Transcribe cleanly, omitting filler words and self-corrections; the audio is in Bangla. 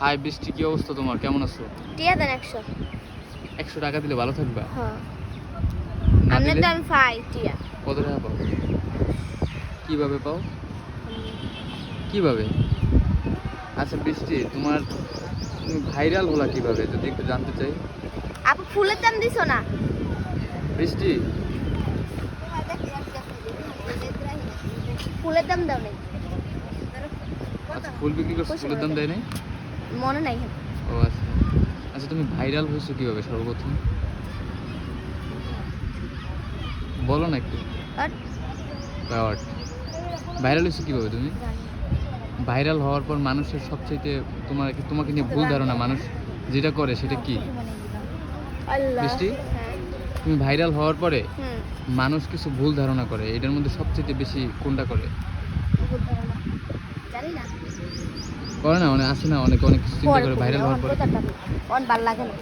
হাই বৃষ্টি, কি অবস্থা তোমার? কেমন আছো? টিয়া দেন 100 100 টাকা দিলে ভালো থাকবা? হ্যাঁ না আমনে দিলে দেন 5 টিয়া কত টাকা পাও? কিভাবে পাও? কিভাবে? আচ্ছা বৃষ্টি, তুমি ভাইরাল হলা কিভাবে যদি একটু জানতে চাই। আপু ফুলের দাম দিছো না বৃষ্টি, ফুলের দাম দাও নাই আচ্ছা ফুল বিক্রি করছো, ফুলের দাম দেয় নাই? মনে নাই ও আচ্ছা। আচ্ছা তুমি ভাইরাল হয়েছো কিভাবে সর্বপ্রথম বলো না একটু। আর ভাইরাল হয়েছো কিভাবে তুমি? ভাইরাল হওয়ার পর মানুষের সবচেয়ে তোমাকে নিয়ে ভুল ধারণা মানুষ যেটা করে সেটা কি? আল্লাহ বৃষ্টি? হ্যাঁ তুমি ভাইরাল হওয়ার পরে হুম মানুষ কিছু ভুল ধারণা করে, এটার মধ্যে সবচেয়ে বেশি কোনটা করে? বহুত ধারণা জানি না করে না, অনেক আছে না, অনেক কিছু চিন্তা করে ভাইরাল হওয়ার পরে। অন ভাল লাগে না